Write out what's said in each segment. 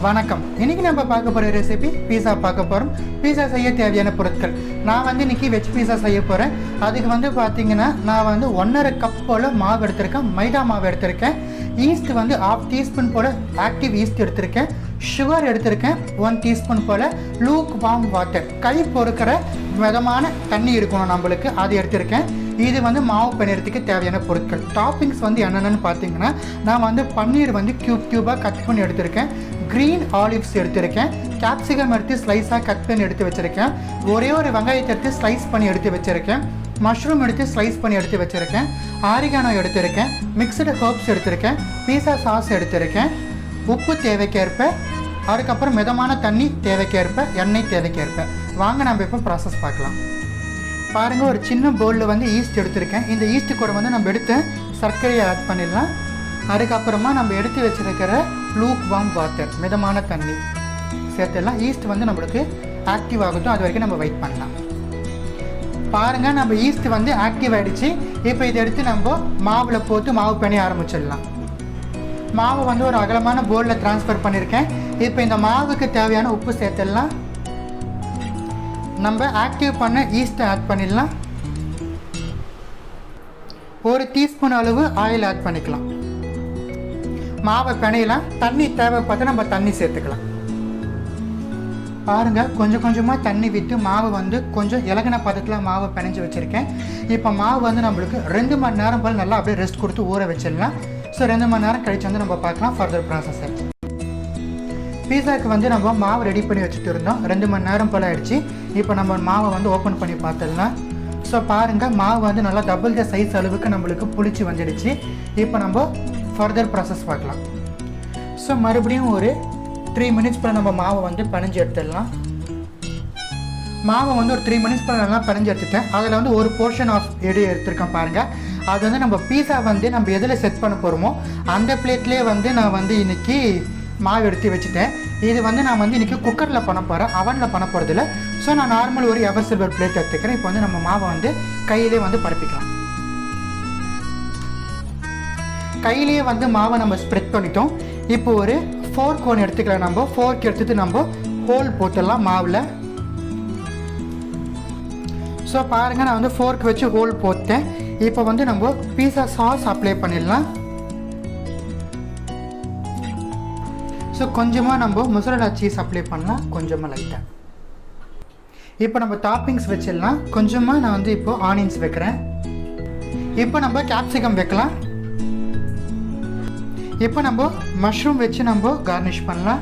வணக்கம். இன்னைக்கு நம்ம பார்க்க போகிற ரெசிபி பீஸா பார்க்க போகிறோம். பீஸா செய்ய தேவையான பொருட்கள் நான் வந்து இன்றைக்கி வெஜ் பீஸா செய்ய போகிறேன். அதுக்கு வந்து பார்த்திங்கன்னா நான் வந்து 1.5 கப் போல் மாவு எடுத்திருக்கேன், மைதா மாவு எடுத்திருக்கேன். ஈஸ்ட் வந்து 1/2 டீஸ்பூன் போல் ஆக்டிவ் ஈஸ்ட் எடுத்திருக்கேன். சுகர் எடுத்திருக்கேன் 1 டீஸ்பூன் போல். லூக் வார்ம் வாட்டர், கை பொறுக்கிற மிதமான தண்ணி இருக்கணும் நம்மளுக்கு, அது எடுத்திருக்கேன். இது வந்து மாவு பிணையறதுக்கு தேவையான பொருட்கள். டாப்பிங்ஸ் வந்து என்னென்னு பார்த்தீங்கன்னா நான் வந்து பன்னீர் வந்து க்யூபாக கட் பண்ணி எடுத்திருக்கேன். க்ரீன் ஆலிவ்ஸ் எடுத்திருக்கேன். கேப்சிகம் எடுத்து ஸ்லைஸாக கட் பண்ணி எடுத்து வச்சுருக்கேன். ஒரே ஒரு வெங்காயத்தை எடுத்து ஸ்லைஸ் பண்ணி எடுத்து வச்சுருக்கேன். மஷ்ரூம் எடுத்து ஸ்லைஸ் பண்ணி எடுத்து வச்சுருக்கேன். ஆரிகானோ எடுத்திருக்கேன். மிக்சடு ஹர்ப்ஸ் எடுத்திருக்கேன். பீஸா சாஸ் எடுத்திருக்கேன். உப்பு தேவைக்கேற்ப, அதுக்கப்புறம் மிதமான தண்ணி தேவைக்கேற்ப, எண்ணெய் தேவைக்கேற்ப. வாங்க நம்ம இப்போ ப்ராசஸ் பார்க்கலாம். பாருங்கள், ஒரு சின்ன பவுலில் வந்து ஈஸ்ட் எடுத்திருக்கேன். இந்த ஈஸ்ட்டு கூட வந்து நம்ம எடுத்து சர்க்கரையை ஆட் பண்ணிடலாம். அதுக்கப்புறமா நம்ம எடுத்து வச்சுருக்கிற லூக் வார்ம் வாட்டர், மிதமான தண்ணி சேர்த்துடலாம். ஈஸ்ட் வந்து நம்மளுக்கு ஆக்டிவ் ஆகட்டும், அது வரைக்கும் நம்ம வெயிட் பண்ணலாம். பாருங்கள், நம்ம ஈஸ்ட் வந்து ஆக்டிவ் ஆகிடுச்சு. இப்போ இதை எடுத்து நம்ம மாவில் போட்டு மாவு பிணைய ஆரம்பிச்சிடலாம். மாவு வந்து ஒரு அகலமான பவுலில் ட்ரான்ஸ்ஃபர் பண்ணியிருக்கேன். இப்போ இந்த மாவுக்கு தேவையான உப்பு சேர்த்துடலாம். நம்ம ஆக்டிவ் பண்ண ஈஸ்ட்டை ஆட் பண்ணிடலாம். 1 டீஸ்பூன் அளவு ஆயில் ஆட் பண்ணிக்கலாம். மாவை பிணையலாம். தண்ணி தேவைப்பட்ட நம்ம தண்ணி சேர்த்துக்கலாம். பாருங்கள், கொஞ்சம் கொஞ்சமாக தண்ணி விட்டு மாவு வந்து கொஞ்சம் இலகின பதத்தில் மாவை பிணைஞ்சு வச்சுருக்கேன். இப்போ மாவு வந்து நம்மளுக்கு 2 மணி நேரம் போல் நல்லா அப்படியே ரெஸ்ட் கொடுத்து ஊற வச்சிடலாம். ஸோ 2 மணி நேரம் கழிச்சு வந்து நம்ம பார்க்கலாம் ஃபர்தர் ப்ராசஸை. பீஸாவுக்கு வந்து நம்ம மாவு ரெடி பண்ணி வச்சுட்டு இருந்தோம். 2 மணி நேரம் போல் ஆகிடுச்சு. இப்போ நம்ம மாவை வந்து ஓப்பன் பண்ணி பார்த்துடலாம். ஸோ பாருங்கள், மாவு வந்து நல்லா டபுள் த சைஸ் அளவுக்கு நம்மளுக்கு புளிச்சு வந்துடுச்சு. இப்போ நம்ம ஃபர்தர் ப்ராசஸ் பார்க்கலாம். ஸோ மறுபடியும் ஒரு 3 மினிட்ஸ் போல் நம்ம மாவை வந்து பிணைஞ்சு எடுத்துடலாம். மாவை வந்து ஒரு 3 மினிட்ஸ் போல் நல்லா பிணைஞ்சு எடுத்துட்டேன். அதில் வந்து ஒரு போர்ஷன் ஆஃப் எடுத்திருக்கேன் பாருங்கள். அது வந்து நம்ம பீஸா வந்து நம்ம எதில் செட் பண்ண போகிறோமோ அந்த பிளேட்லேயே வந்து நான் வந்து இன்றைக்கி மாவு எடுத்து வச்சுட்டேன். இது வந்து நான் வந்து இன்றைக்கி குக்கரில் பண்ண போகிறேன், அவனில் பண்ண போகிறதில்ல. ஸோ நான் நார்மல் ஒரு எவர் சில்வர் பிளேட் எடுத்துக்கிறேன். இப்போ வந்து நம்ம மாவை வந்து கையிலே வந்து பரப்பிக்கலாம். கையிலேயே வந்து மாவை நம்ம ஸ்ப்ரெட் பண்ணிட்டோம். இப்போ ஒரு ஃபோர்க் ஒன்று எடுத்துக்கலாம். நம்ம ஃபோர்க் எடுத்துகிட்டு நம்ம ஹோல் போட்டுடலாம் மாவில். ஸோ பாருங்கள், நான் வந்து ஃபோர்க் வச்சு ஹோல் போட்டேன். இப்போ வந்து நம்ம பீஸா சாஸ் அப்ளை பண்ணிடலாம். ஸோ கொஞ்சமாக நம்ம மொசரல்லா சீஸ் அப்ளை பண்ணலாம், கொஞ்சமாக லைட்டாக. இப்போ நம்ம டாப்பிங்ஸ் வச்சிடலாம். கொஞ்சமாக நான் வந்து இப்போது ஆனியன்ஸ் வைக்கிறேன். இப்போ நம்ம கேப்சிகம் வைக்கலாம். இப்போ நம்ம மஷ்ரூம் வச்சு நம்ம கார்னிஷ் பண்ணலாம்.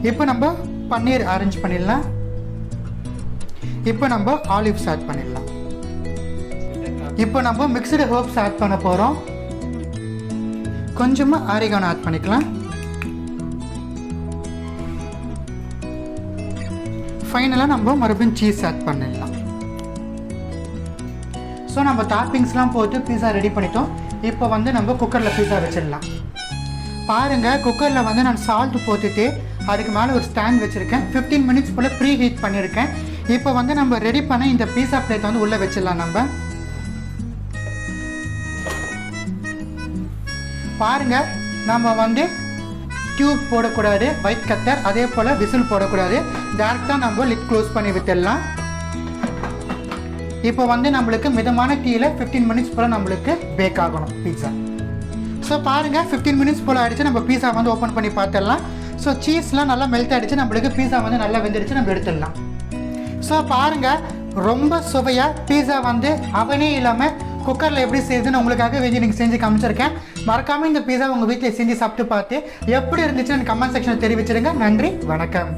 இப்போ நம்ம பன்னீர் அரேஞ்ச் பண்ணிடலாம். இப்போ நம்ம ஆலிவ்ஸ் ஆட் பண்ணிடலாம். இப்போ நம்ம மிக்சடு ஹர்ப்ஸ் ஆட் பண்ண போகிறோம். கொஞ்சமாக ஆரிகானோ ஆட் பண்ணிக்கலாம். ஃபைனலாக நம்ம மறுபடியும் சீஸ் ஆட் பண்ணிடலாம். ஸோ நம்ம டாப்பிங்ஸ்லாம் போட்டு பீஸா ரெடி பண்ணிட்டோம். இப்போ வந்து நம்ம குக்கரில் பீஸா வச்சிடலாம். பாருங்கள், குக்கரில் வந்து நான் சால்ட் போட்டுட்டு அதுக்கு மேலே ஒரு ஸ்டாண்ட் வச்சுருக்கேன். 15 மினிட்ஸ் போல் ப்ரீ ஹீட் பண்ணியிருக்கேன். இப்போ வந்து நம்ம ரெடி பண்ண இந்த பீஸா பிளேட் வந்து உள்ளே வச்சிடலாம். நம்ம பாருங்கள், நம்ம வந்து டியூப் போடக்கூடாது, ஒயிட் கட்டர், அதே போல் விசில் போடக்கூடாது. டேரெக்டாக நம்ம லிட் க்ளோஸ் பண்ணி விட்டுடலாம். இப்போ வந்து நம்மளுக்கு மிதமான தீயில் 15 மினிட்ஸ் போல் நம்மளுக்கு பேக் ஆகணும் பீஸா. ஸோ பாருங்கள், 15 மினிட்ஸ் போல் ஆகிடுச்சு. நம்ம பீஸா வந்து ஓப்பன் பண்ணி பார்த்துடலாம். ஸோ சீஸ்லாம் நல்லா மெல்ட் ஆகிடுச்சு. நம்மளுக்கு பீஸா வந்து நல்லா வெந்துடுச்சு. நம்ம எடுத்துடலாம். ஸோ பாருங்கள், ரொம்ப சுவையாக பீஸா வந்து அவனே இல்லாமல் குக்கரில் எப்படி செய்யுதுன்னு உங்களுக்காக நீங்கள் செஞ்சு காமிச்சிருக்கேன். மறக்காமல் இந்த பீஸா உங்கள் வீட்டில் செஞ்சு சாப்பிட்டு பார்த்து எப்படி இருந்துச்சுன்னு கமெண்ட் செக்ஷனில் தெரிவிச்சிடுங்க. நன்றி, வணக்கம்.